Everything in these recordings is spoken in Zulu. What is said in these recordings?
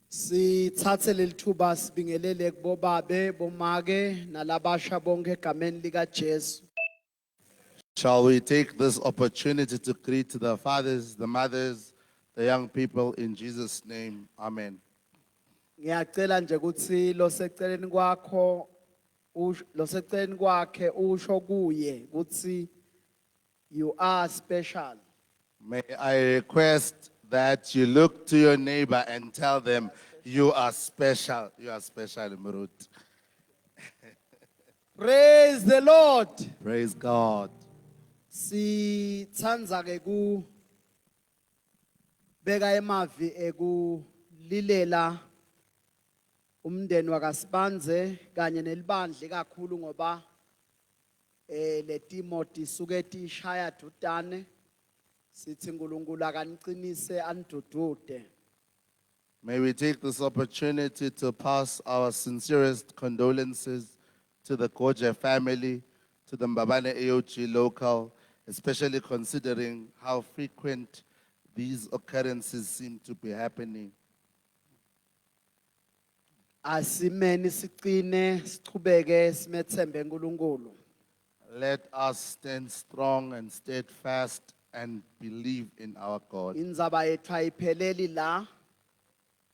Sithathe lelithuba sibingelele kubobabe bomake nalabasha bonke egameni lika Jesu. Shall we take this opportunity to greet the fathers, the mothers, the young people in Jesus' name? Amen. Ngiyacela nje ukuthi lo seceleni kwakhe usho kuye ukuthi you are special. May I request that you look to your neighbor and tell them, you are special. You are special, Murut. Praise the Lord. Praise God. Sithandza ke ku beka emavi ekulilela umndeni wakaSibanze kanye nelibandla kakhulu ngoba le Timothy suke tishaya dudane sithi uNkulunkulu akaniqinise anidudude. May we take this opportunity to pass our sincerest condolences to the Goja family, to the Mbabane AOG local, especially considering how frequent these occurrences seem to be happening. Asimeni siqine siqhubeke simethembe uNkulunkulu. Let us stand strong and steadfast and believe in our God. Indzaba yethu ayipheleli la.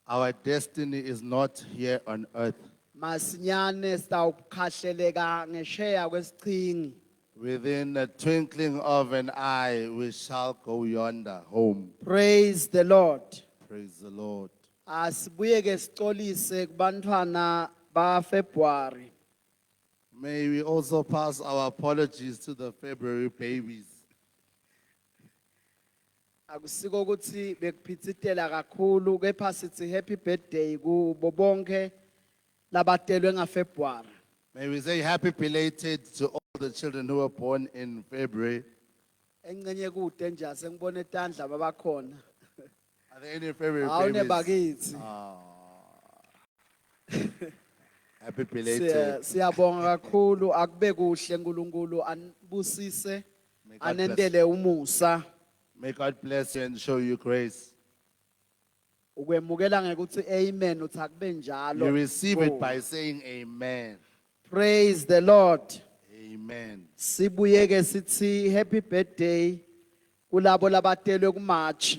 Our destiny is not here on earth. Masinyane sitawukhahleleka ngesheya kwesicingi. Within a twinkling of an eye, we shall go yonder home. Praise the Lord. Praise the Lord. Asibuye ke sicolise kubantwana ba February. May we also pass our apologies to the February babies. Akusiko ukuthi bekuphitsitela kakhulu kepha sithi happy birthday kubo bonke labadelwe ngaFebruary. May we say happy belated to all the children who were born in February. Encenye kude nje asengibona etandla babakhona. Are there any February Awune babies? bakithi. Happy belated. Siyabonga kakhulu akube kuhle uNkulunkulu anibusise anendele umusa. May God bless you and show you grace. Ukwemukela ngekuthi amen uthi akube njalo. You receive it by saying amen. Praise the Lord. Amen. Sibuye ke sithi happy birthday kulabo labadelwe kuMarch.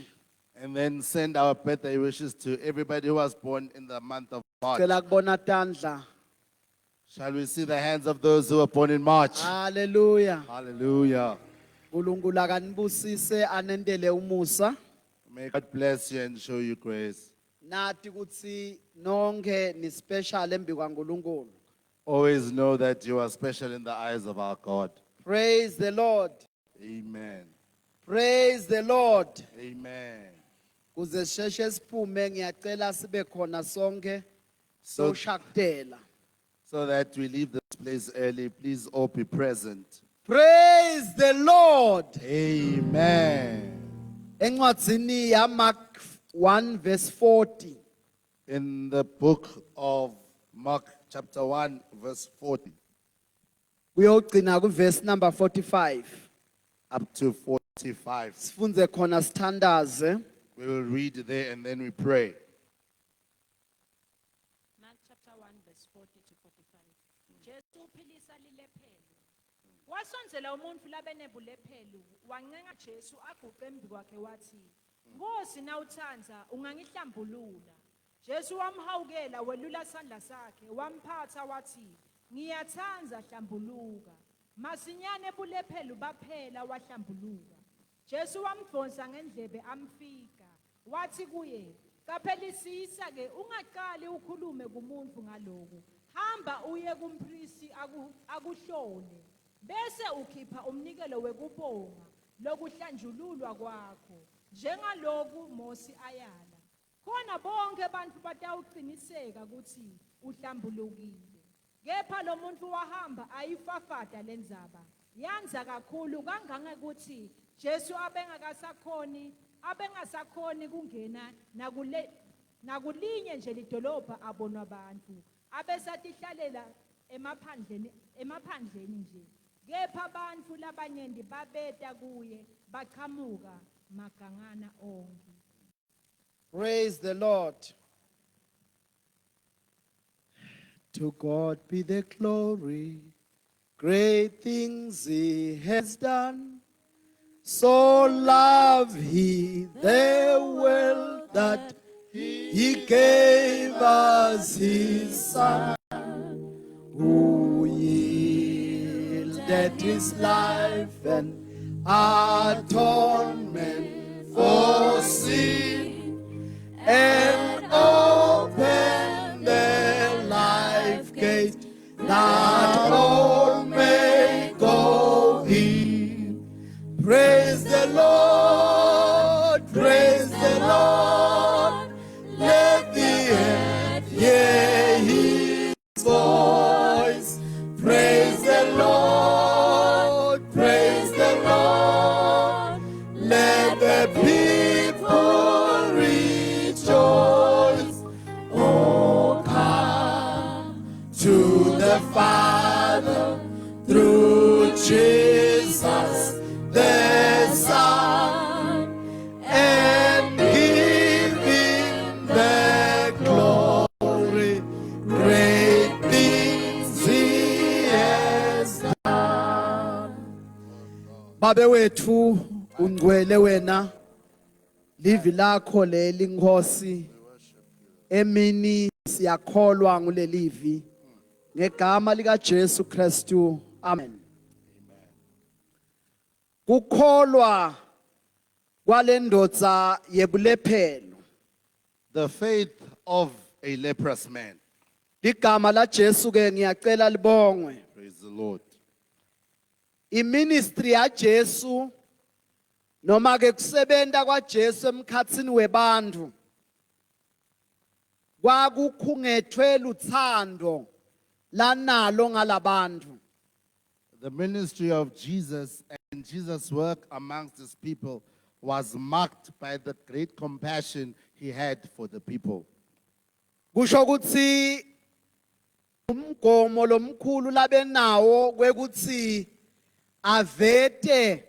And then send our birthday wishes to everybody who was born in the month of March. Cela kubona tandla. Shall we see the hands of those who were born in March? Hallelujah. Hallelujah. uNkulunkulu akanibusise anendele umusa. May God bless you and show you grace. Nathi ukuthi nonke ni special embi kwaNkulunkulu. Always know that you are special in the eyes of our God. Praise the Lord. Amen. Praise the Lord. Amen. Kuze sheshe siphume ngiyacela sibe khona sonke So- soshakutela. So that we leave this place early, please all be present. Praise the Lord. Amen. Encwadzini ya Mark 1 verse 40. In the book of Mark chapter 1 verse 40 Kuyogcina ku verse number 45. up to 45. Sifunze khona sithandaze. We will read there and then we pray. Mark chapter 1 verse 40 to 45. Jesu uphilisa lilephelo. Wasonzela umuntu labenebulephelo wancenga Jesu aguqe embi kwakhe wathi, "Nkosi nawuthanza ungangihlambulula." Jesu wamhawukela welula isandla sakhe wamphatha wathi, "Ngiyathanza hlambuluka." Masinyane ebulephelo baphela wahlambuluka. Jesu wamdonsa ngendlebe amfika. Wathi kuye, "Kaphelisisa ke ungaqali ukhulume kumuntu ngaloku. Hamba uye kumprisi akuhlole. Bese ukhipha umnikelo wekubonga lokuhlanjululwa kwakho, njengaloku Mose ayala. Khona bonke abantu batawuqiniseka ukuthi uhlambulukile." Kepha lo muntu wahamba ayifafada lendzaba. Yanza kakhulu kangangekuthi Jesu abengakasakhoni abengasakhoni kungena nakulinye nje lidolobha abonwa abantu abesatihlalela emaphandleni nje kepha abantu labanyenti babeta kuye baqhamuka magangana onke. Praise the Lord. To God be the glory. Great things he has done. So loved he the world that he gave us his son, who yielded his life and atonement for sin, and opened the life gate that all may go in. Praise the Lord, praise the Lord. Let the earth hear his voice. Praise the Lord, praise the Lord. Let the people rejoice. Oh, come to the Father through Jesus the Son, and give him the glory. Great things he has done. Babe wethu ungcwele wena, livi lakho leli Nkosi, emini siyakholwa ngulelivi ngegama lika Jesu Kristu. Amen. Kukholwa kwalendodza yebulephelo. The faith of a leprous man. Ligama la Jesu ke ngiyacela libongwe. Praise the Lord. Iministry ya Jesu noma ke kusebenta kwa Jesu emkhatsini webantu kwakukhungethwe luthando lanalo ngalabantu. The ministry of Jesus and Jesus' work amongst his people was marked by the great compassion he had for the people. Kusho ukuthi umgomo lomkhulu labenawo kwekuthi avete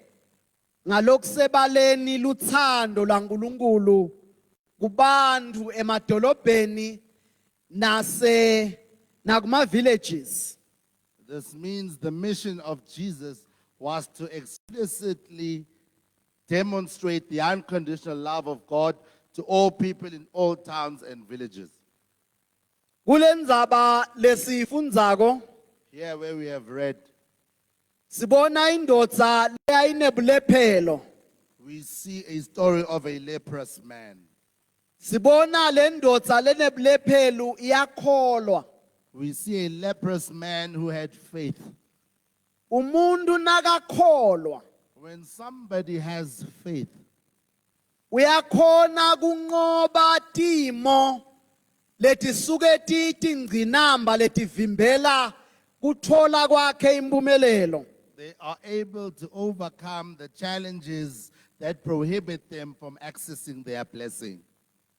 ngalokusebaleni luthando laNkulunkulu kubantu emadolobheni nakuma villages. This means the mission of Jesus was to explicitly demonstrate the unconditional love of God to all people in all towns and villages. Kulendzaba lesifundzako Here where we have read, sibona indodza leyayinebulephelo. we see a story of a leprous man. Sibona le ndodza lenebulephelo iyakholwa. We see a leprous man who had faith. Umuntu nakakholwa When somebody has faith, uyakhona kunqoba timo letisuke titi ngcinamba letivimbela kuthola kwakhe impumelelo. they are able to overcome the challenges that prohibit them from accessing their blessing.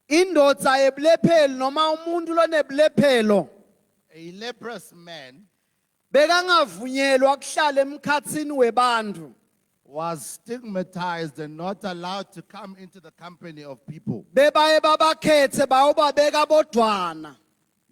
Indodza yebulephelo noma umuntu lonebulephelo A leprous man bekangavunyelwa kuhlala emkhatsini webantu. was stigmatized and not allowed to come into the company of people. Bebaye babakhethe bayobabeka bodwana.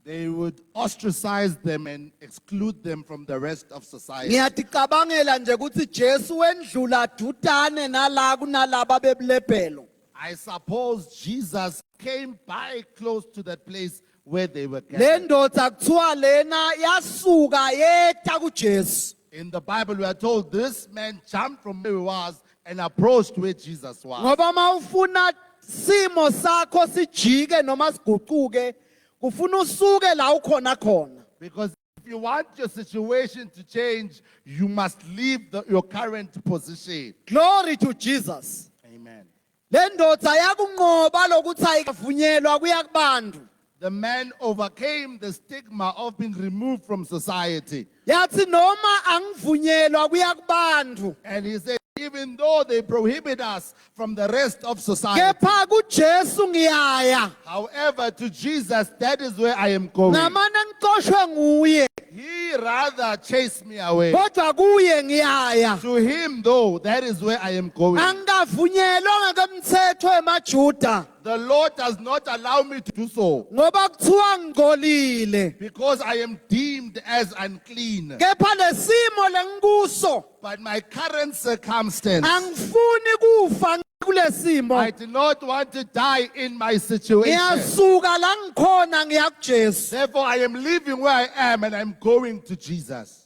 They would ostracize them and exclude them from the rest of society. Ngiyaticabangela nje ukuthi Jesu wendlula dutane nala kunalaba bebulephelo. I suppose Jesus came by close to that place where they were Le gathered. ndodza kuthiwa lena yasuka yeta kuJesu. In the Bible, we are told this man jumped from where he was and approached where Jesus was. Ngoba mawufuna simo sakho sijike noma siguquke, kufuna usuke la ukhona khona. Because if you want your situation to change, you must leave your current position. Glory to Jesus. Amen. Le ndodza yakunqoba lokuthi ayikavunyelwa kuya kubantu. The man overcame the stigma of being removed from society. Yathi noma angivunyelwa kuya kubantu. And he said, even though they prohibit us from the rest of society. kepha kuJesu ngiyaya However, to Jesus, that is where I am going. ngamane ngicoshwe nguye He rather chased me away. kodwa kuye ngiyaya To him, though, that is where I am going. angikavunyelwa ngemthetho emaJuda The Lord does not allow me to do so ngoba kuthiwa ngigolile because I am deemed as unclean. kepha lesimo lengikuso But my current circumstance, angifuni kufa kulesimo I do not want to die in my situation. ngiyasuka la ngikhona ngiya kuJesu Therefore, I am living where I am and I'm going to Jesus.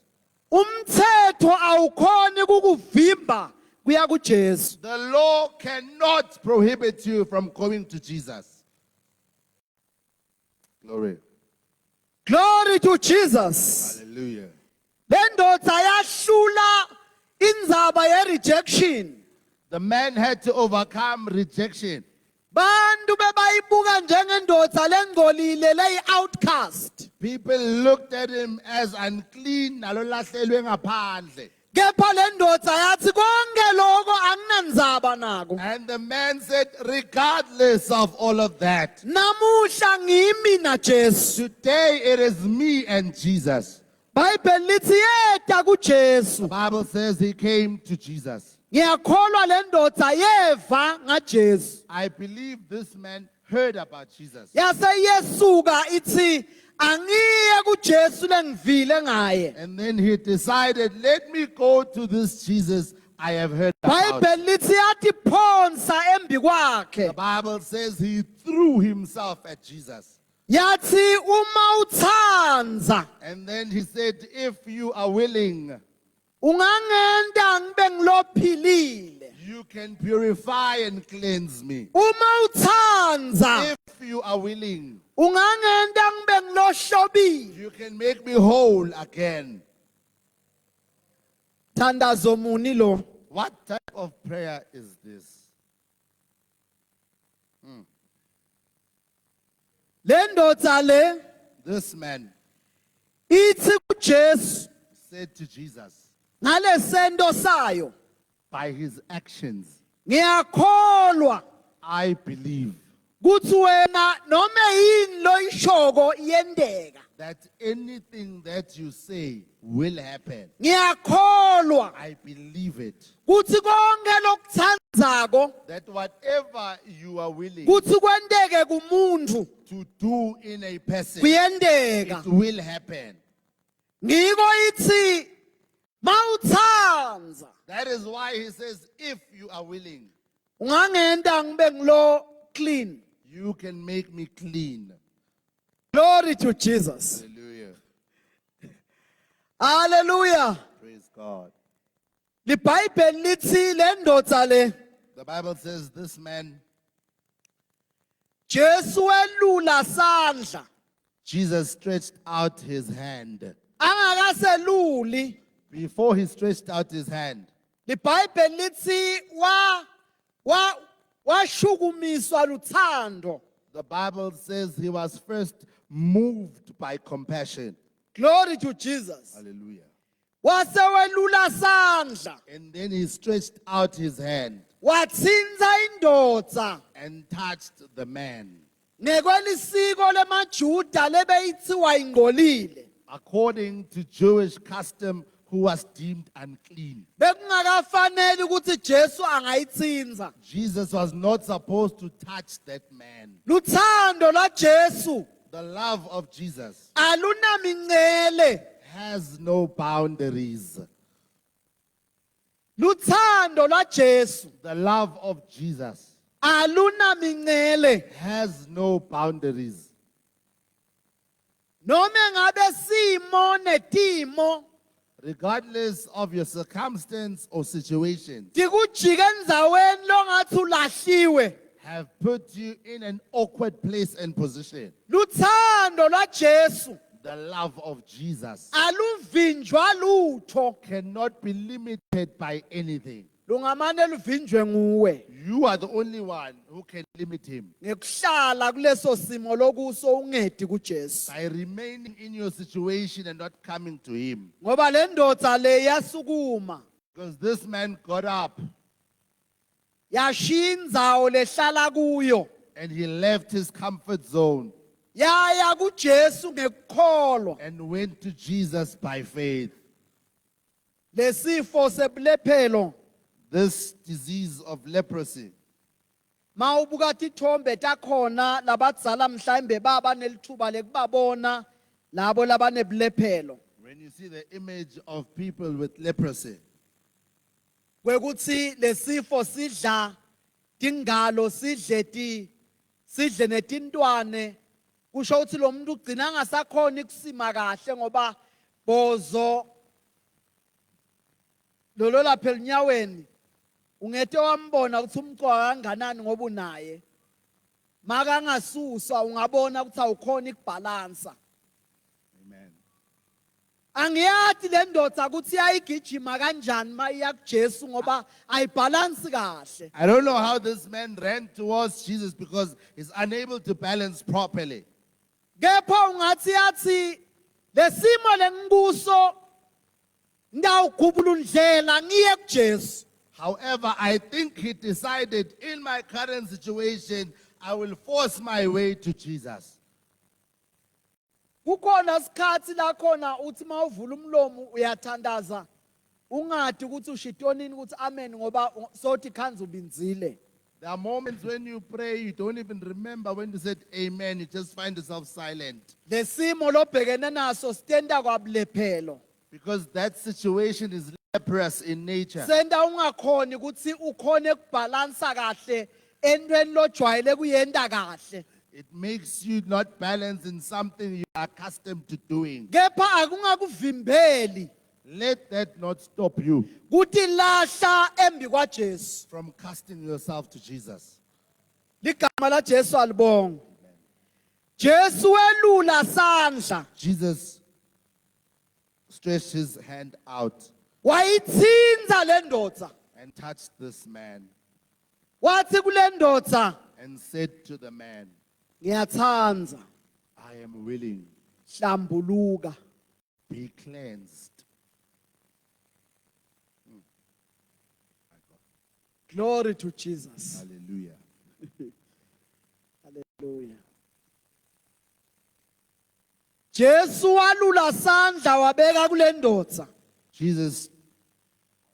umthetho awukhoni kukuvimba kuya kuJesu The law cannot prohibit you from going to Jesus. Glory. glory to Jesus Hallelujah. lendoda yahlula indzaba ye rejection The man had to overcome rejection. bantu bebayibuka njengendoda lengcolile leyi outcast People looked at him as unclean, nalolahlelwe ngaphandle. kepha lendoda yathi konke lokho anginandzaba nako And the man said, regardless of all of that, namuhla ngimi na Jesu today it is me and Jesus. Bible lithi yeda kuJesu The Bible says he came to Jesus. ngiyakholwa lendoda yeva ngaJesu I believe this man heard about Jesus. yase yesuka ithi angiye kuJesu lengivile ngaye And then he decided, let me go to this Jesus I have heard about. Bible lithi yathi phonsa embi kwakhe The Bible says he threw himself at Jesus. yathi uma uthandza And then he said, if you are willing, ungangenta ngibe ngilophilile you can purify and cleanse me. uma uthandza If you are willing, ungangenta ngibe ngilohlobile you can make me whole again. thandazo muni lo What type of prayer is this? lendoda le This man ithi kuJesu said to Jesus, ngalesento sayo by his actions, ngiyakholwa I believe kuthi wena noma yini loyishoko iyendeka that anything that you say will happen. ngiyakholwa I believe it. kuthi konke lokuthandzako That whatever you are willing kuthi kwenteke kumuntu to do in a person, kuyendeka it will happen. ngiko ithi mawuthandza That is why he says, if you are willing, ungangenta ngibe ngilo clean you can make me clean. glory to Jesus Hallelujah. hallelujah Praise God. libhayibheli lithi lendoda le The Bible says this man, Jesu welula sandla Jesus stretched out his hand. angakaseluli Before he stretched out his hand, libhayibheli lithi washukumiswa luthando the Bible says he was first moved by compassion. glory to Jesus Hallelujah. wasewelula sandla And then he stretched out his hand watsinza indoda and touched the man. ngekwelisiko lemajuda lebeyithiwa ingcolile According to Jewish custom, who was deemed unclean. bekungakafanele ukuthi Jesu angayitsinza Jesus was not supposed to touch that man. luthando la Jesu The love of Jesus alunamingcele has no boundaries. luthando la Jesu The love of Jesus alunamingcele has no boundaries. noma ngabe simo netimo Regardless of your circumstance or situation, tikujike endzaweni longathi ulahliwe have put you in an awkward place and position. luthando lwa Jesu The love of Jesus aluvinjwa lutho cannot be limited by anything. lungamane luvinjwe nguwe You are the only one who can limit him. ngekuhlala kuleso simo lokuso ungedi kuJesu By remaining in your situation and not coming to him. ngoba le ndoda le yasukuma Because this man got up yashiya indzawo lehlala kuyo and he left his comfort zone yaya kuJesu ngekukholwa and went to Jesus by faith. lesifo sebulephelo This disease of leprosy, mawubuka tithombe takhona labadzala mhlawumbe baba nelithuba lekubabona labo labanebulephelo when you see the image of people with leprosy, kwekuthi lesifo sidla tingalo sidle netintwane kusho ukuthi lo muntu ugcina angasakhona ikusima kahle ngoba bozo lolo lapha elinyaweni ungete wambona ukuthi umcoka kanganani ngoba unaye maka angasuswa ungabona ukuthi awukhona ikubhalansa amen. angiyathi le ndoda ukuthi iyayigijima kanjani mayiya kuJesu ngoba ayibhalansi kahle I don't know how this man ran towards Jesus because he's unable to balance properly. kepha ungathi yathi lesimo lengikuso ndawugubula undlela ngiye kuJesu However, I think he decided in my current situation, I will force my way to Jesus. kukhona sikhathi la khona uthi mawuvula umlomo uyathandaza ungadi ukuthi ushitonini ukuthi amen ngoba sothi khanza ubinzile There are moments when you pray, you don't even remember when you said amen, you just find yourself silent. lesimo lobhekene naso stenda kwabulephelo Because that situation is leprous in nature. senda ungakhoni ukuthi ukhone ukubhalansa kahle entweni lojwayele kuyenda kahle It makes you not balance in something you are accustomed to doing. kepha akungakuvimbeli Let that not stop you kuthi lahla embi kwaJesu from casting yourself to Jesus. ligama la Jesu alibonga Jesu welula sandla Jesus stretched his hand out wayithinza le ndoda and touched this man wathi kule ndoda and said to the man, ngiyathanza I am willing, hlambuluka be cleansed. glory to Jesus Hallelujah. hallelujah Jesu walula sandla wabeka kule ndoda Jesus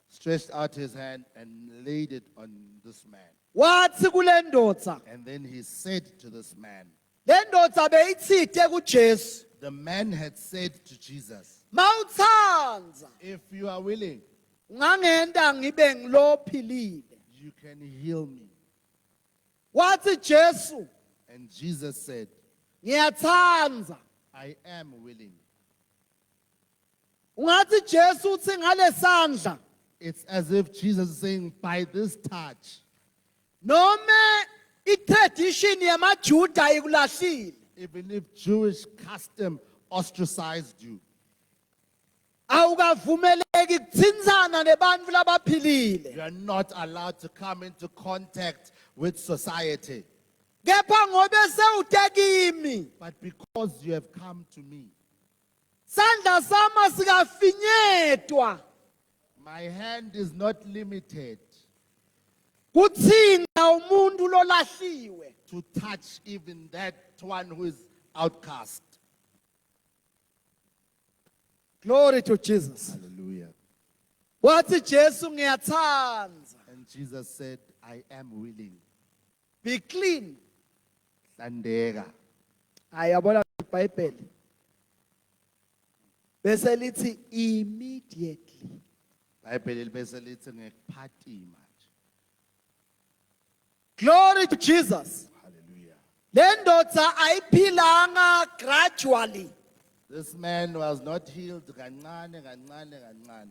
stretched out his hand and laid it on this man. wathi kule ndoda And then he said to this man, le ndoda beyithithe kuJesu the man had said to Jesus, mawuthanza if you are willing, ungangenda ngibe ngilophilile you can heal me. wathi Jesu And Jesus said, ngiyathanza I am willing. ungathi Jesu uthi ngale sandla It's as if Jesus is saying, by this touch, noma itradition yamaJuda ikulahlile even if Jewish custom ostracized you, awukavumeleki kuthinzana nebantfu labaphilile you are not allowed to come into contact with society. kepha ngobe sewutekimi But because you have come to me, sandla sama sikafinyetwa my hand is not limited kuthinta umuntu lolahliwe to touch even that one who is outcast. glory to Jesus Hallelujah. wathi Jesu ngiyathanza And Jesus said, I am willing. be clean Hlandeka. ayabona iBhayibheli bese lithi immediately Bible libese lithi ngekuphathi manje. glory to Jesus Hallelujah. le ndoda ayiphilanga gradually This man was not healed kancane kancane kancane.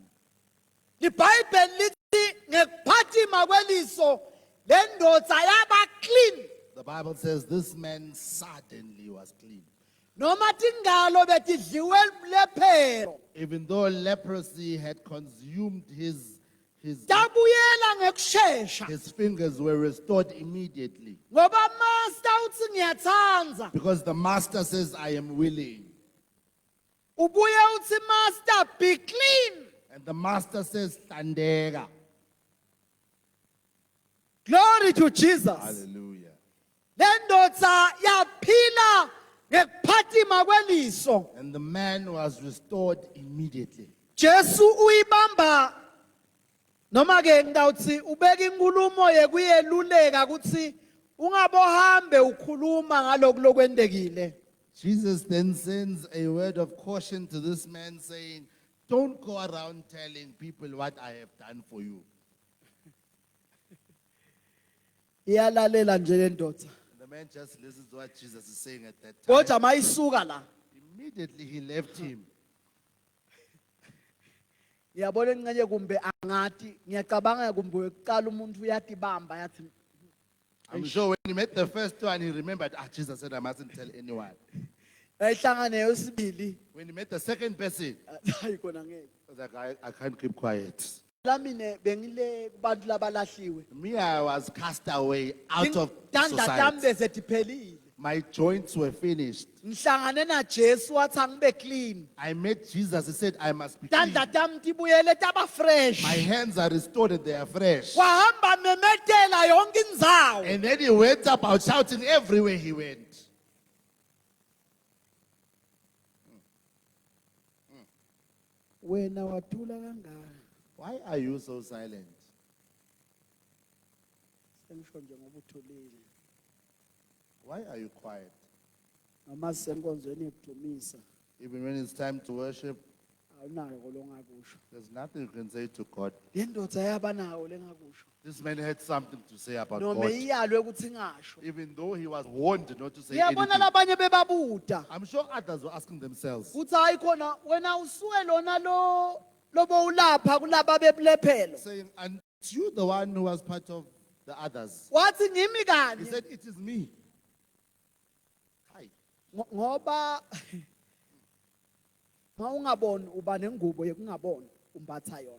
iBhayibheli lithi ngekuphathima kweliso le ndoda yaba clean The Bible says this man suddenly was clean. noma tingalo betidliwe lephero Even though leprosy had consumed his tabuyela ngekusheshsha fingers were restored immediately. ngoba master uthi ngiyathanza Because the master says, I am willing. ubuye uthi master be clean And the master says, Tandega. Glory to Jesus. Hallelujah. Le ndoda yaphila ngekuphathima kweliso. And the man was restored immediately. Jesu uyibamba noma ke ngawuthi ubeka inkulumo yekuyeluleka ukuthi ungabohambe ukhuluma ngalokho lokwendekile. Jesus then sends a word of caution to this man saying, don't go around telling people what I have done for you. Iyalalela nje le ndoda. And the man just listens to what Jesus is saying at that time. Kodwa mayisuka la. Immediately he left him. Ngiyabona encenye kumbe angathi ngiyacabanga kumbe uqala umuntu uyadibamba yathi I'm sure when he met the first one, he remembered, Jesus said I mustn't tell anyone. ayihlangane yesibili When he met the second person, hayi kona ngeke. he was like, I can't keep quiet. Lamine bengile kubantu labalahliwe. Me, I was cast away out of Tanda society. tambe zediphelile. My joints were finished. Ngihlangane na Jesu wathi angibe clean. I met Jesus. He said, I must be Tanda clean. tam tibuyele taba fresh. My hands are restored and they are fresh. Wahamba memetela yonke indzawo. And then he went about shouting everywhere he went. Wena wathula kangaka. Why are you so silent? Sengisho nje ngoba uthulile. Why are you quiet? Noma senkonzweni yokudumisa. Even when it's time to worship, Awunako longakusho. there's nothing you can say to God. Le ndoda yabanawo lengakusho. This man had something to say about Noma God. iyalwe ukuthi ngasho. Even though he was warned not to say Ngiyabona anything. labanye bebabuda. I'm sure others were asking themselves, Uthi hayi khona wena usuke lona lobo ulapha kulaba bebulephelo. saying, and you the one who was part of the others. Wathi ngimi He kanye. said, it is me. Hi. Ngoba ungaboni uba nengubo yekungaboni umbatha yona.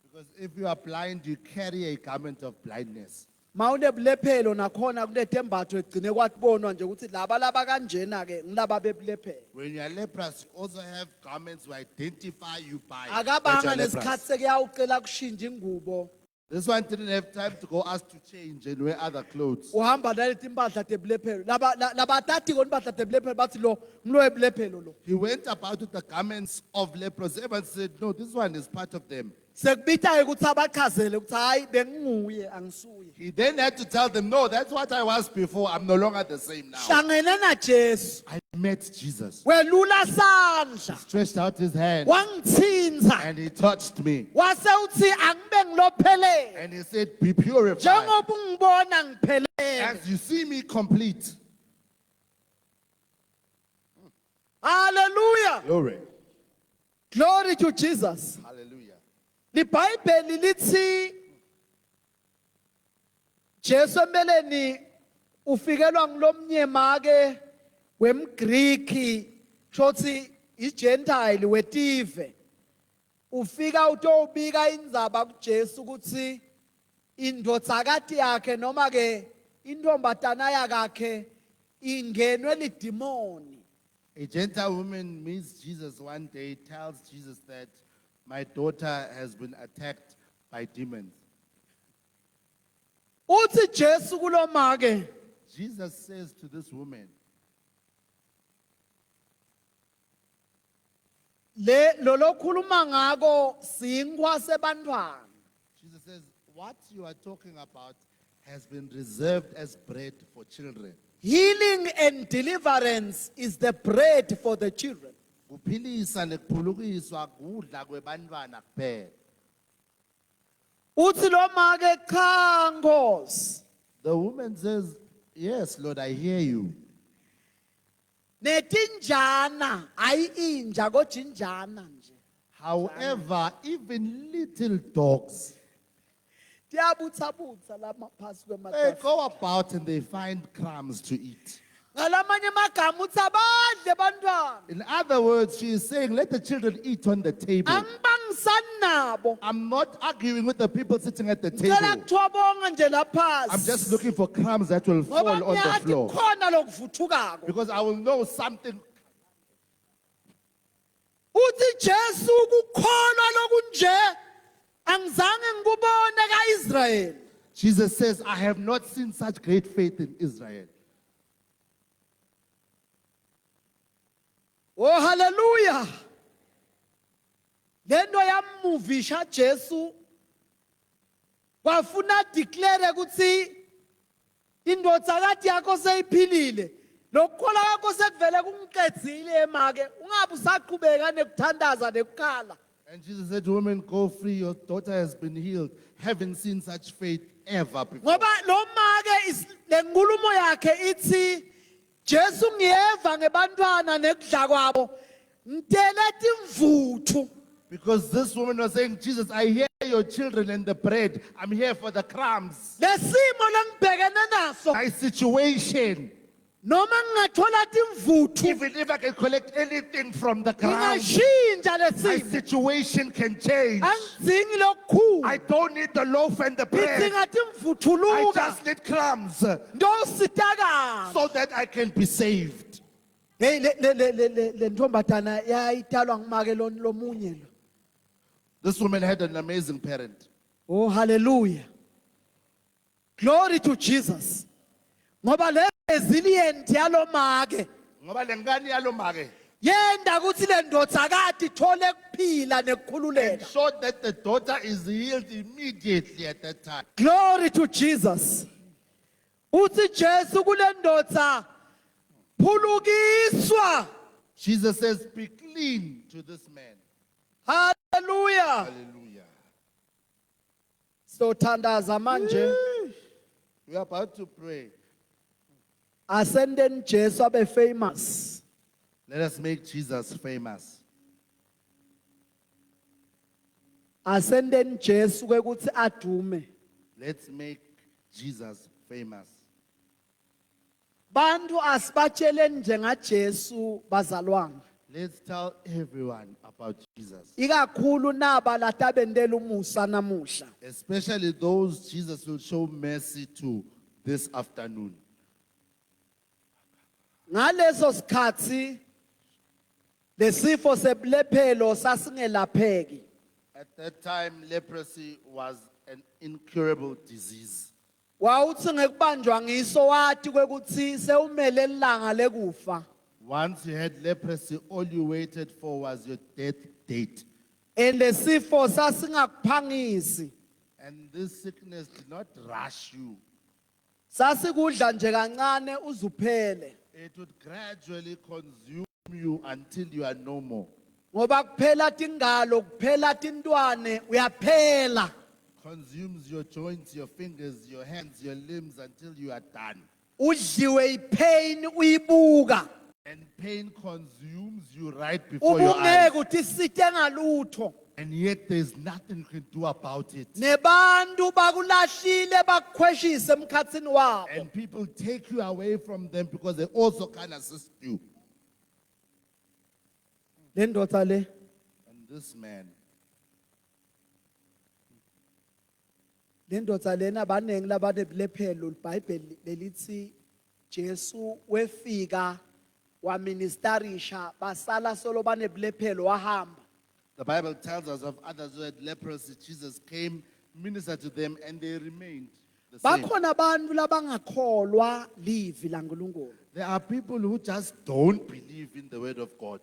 Because if you are blind, you carry a garment of blindness. Mawunebulephelo nakhona kunetembatho egcine kwatibonwa nje ukuthi laba kanjena ke ngilaba bebulephelo. When you are leprous, you also have garments who identify you by that you Akabanga are nesikhathi leprous. sekuyawucela kushinja ingubo. This one didn't have time to go ask to change and wear other clothes. Uhamba naleti impahla tebulephelo. Laba tati kon impahla tebulephelo bathi lo mlo webulephelo lo. He went about with the garments of leprosy. Everyone said, no, this one is part of them. Sekubita ukuthi abachazele ukuthi hayi benginguye angisuye. He then had to tell them, no, that's what I was before. I'm no longer the same now. Hlangene na Jesu. I met Jesus. Welula sandla. Stretched out his hand Wangithinta. and he touched me. Wase uthi angibe ngilophelele. And he said, be purified. Njengoba ungibona ngiphelele. As you see me complete. Hallelujah. Glory. Glory to Jesus. Hallelujah. LiBhayibheli lithi Jesu emeleni ufikelwa ngilomnyema ke wemGreek shothi iGentile wetive. Ufika utobika indzaba kuJesu ukuthi indodzakati yakhe noma ke intombatana yakhe ingenwe lidimoni. A Gentile woman meets Jesus one day, tells Jesus that my daughter has been attacked by demons. Uthi Jesu kuloma ke Jesus says to this woman, lo lokhuluma ngako sinkwa sebantwana. Jesus says, what you are talking about has been reserved as bread for children. Healing and deliverance is the bread for the children. Kuphilisa nekuphulukiswa kudla kwebantwana kuphela. Uthi lo make cha Nkosi. The woman says, yes, Lord, I hear you. Netinjana ayi inja kodwa nje. However, even little dogs, Tiyabuthabutha lama phasi they kwematafula. go about and they find crumbs to eat. Ngalamanye amagama uthi abadle bantwana. In other words, she is saying, let the children eat on the table. Angibangisani nabo. I'm not arguing with the people sitting at the Ngicela table. kuthiwa bonke nje lapha. I'm just looking for crumbs that will fall Ngoba on the ngiyathi floor. khona lokuvuthukako. Because I will know something. uthi Jesu ukukholwa lokunje angizange ngikubone kaIsrael. Jesus says, I have not seen such great faith in Israel. Oh hallelujah. Lento yamuvisha Jesu wafuna declare ukuthi indodzakati yakho seyiphilile. Lokukholwa kwakho sekuvele kungiqedzile emake ungabe usaqhubeka nekuthandaza nekukhala. And Jesus said, woman, go free, your daughter has been healed. Haven't seen such faith ever before. Ngoba lo make lenkulumo yakhe ithi Jesu ngiyeva ngebantwana nekudla kwabo ngitelethe imvuthu. Because this woman was saying, Jesus, I hear your children and the bread. I'm here for the crumbs. Lesimo lengibhekene naso My situation, noma ngingathola imvuthu even if I can collect anything from the crumbs, ngingashintsha my lesimo. situation can change. Angidingi lokukhulu. I don't need the loaf and the bread. Ngidinga imvuthu I luka. just need crumbs so Ndositakala. that I can be saved. Hey le ntombazana yayitalwa ngimake lomunye lo. This woman had an amazing parent. Oh hallelujah. Glory to Jesus. Ngoba le resilient yalo make Ngoba le ngane yalo make yenda ukuthi le ndodzakati ithole kuphila nekukhululeka. showed that the daughter is healed immediately at that time. Glory to Jesus. Uthi Jesu kule ndodza phulukiswa. Jesus says, be clean to this man. Hallelujah. Hallelujah. So thandaza manje We are about to pray. ascending Jesu abe famous. Let us make Jesus famous. Ascending Jesu kwekuthi adume. Let's make Jesus famous. Bantu asibachele njenga Jesu bazalwane. Let's tell everyone about Jesus. Ikakhulu naba latabendela umusa namuhla. Especially those Jesus will show mercy to this afternoon. Ngaleso sikhathi lesifo sebulephelo sasingelapheki. At that time, leprosy was an incurable disease. Wawuthi ngekubanjwa ngiso wathi kwekuthi sewumele ilanga lekufa. Once you had leprosy, all you waited for was your death date. Lesifo sasingakuphangisi. And this sickness did not rush you. Sasikudla nje kancane uzuphele. It would gradually consume you until you are no more. Ngoba kuphela tingalo, kuphela tintwane, uyaphela. Consumes your joints, your fingers, your hands, your limbs until you are done. Udliwe ipain uyibuka. And pain consumes you right before your eyes. Ubungeke uthi sithe ngalutho. And yet there's nothing you can do about it. Nebantu bakulahlile bakukhweshise emkhatsini wabo. And people take you away from them because they also can't assist you. Le ndoda le And this man, le ndoda lena abanengi labanebulephelo iBhayibheli lelithi Jesu wefika waministerisha basala solo banebulephelo wahamba. the Bible tells us of others who had leprosy. Jesus came, ministered to them, and they remained the same. Bakhona abantu labangakholwa livi laNkulunkulu. There are people who just don't believe in the word of God.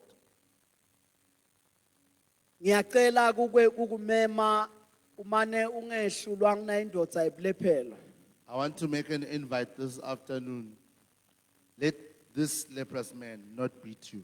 Ngiyacela kukumema umane ungehlulwa nginayindoda ibulephelo. I want to make an invite this afternoon. Let this leprous man not beat you.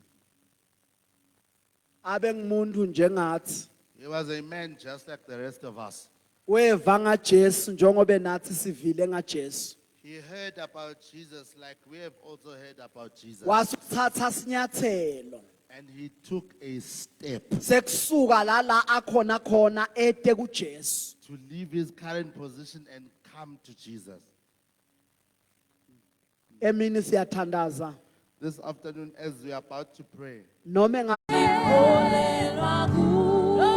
Abe ngumuntu njengathi. He was a man just like the rest of us. Weva ngaJesu njengoba nathi sivile ngaJesu. He heard about Jesus like we have also heard about Jesus. Wasuthatha sinyathelo. And he took a step Sekusuka la akhona khona ete kuJesu. to leave his current position and come to Jesus. Emini siyathandaza. This afternoon, as we are about to pray, Noma Sikholelwa kuye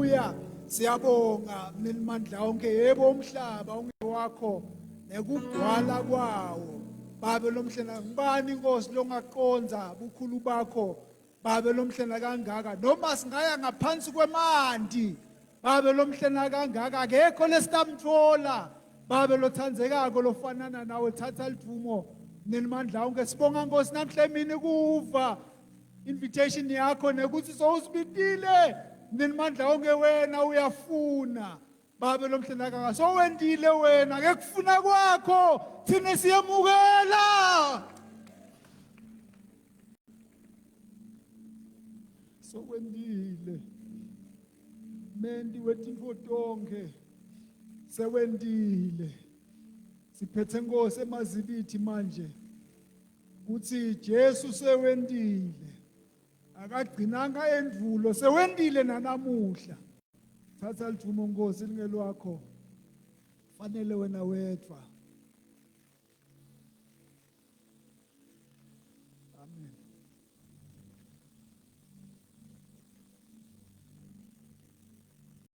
Hallelujah. Siyabonga mnenimandla onke yebo umhlaba ungewakho nekugcwala kwawo. Babe lomhlena ngubani inkosi longaqonza bukhulu bakho. Babe lomhlena kangaka noma singaya ngaphansi kwemandi. Babe lomhlena kangaka akekho lesitamthola. Babe lothandzekako lofanana nawe thatha lidumo mnenimandla onke sibonga Nkosi namhla emini kuva invitation yakho nekuthi sowusibitile mnenimandla onke wena uyafuna babe lomhlena kangaka sowendile wena ke kufuna kwakho thina siyamukela sowendile mendi wetintfo tonke sewendile siphethe Nkosi emazibithi manje kuthi Jesu sewendile akagcinanga endvulo sewendile nanamuhla thatha lidumo Nkosi lingelwakho fanele wena wedwa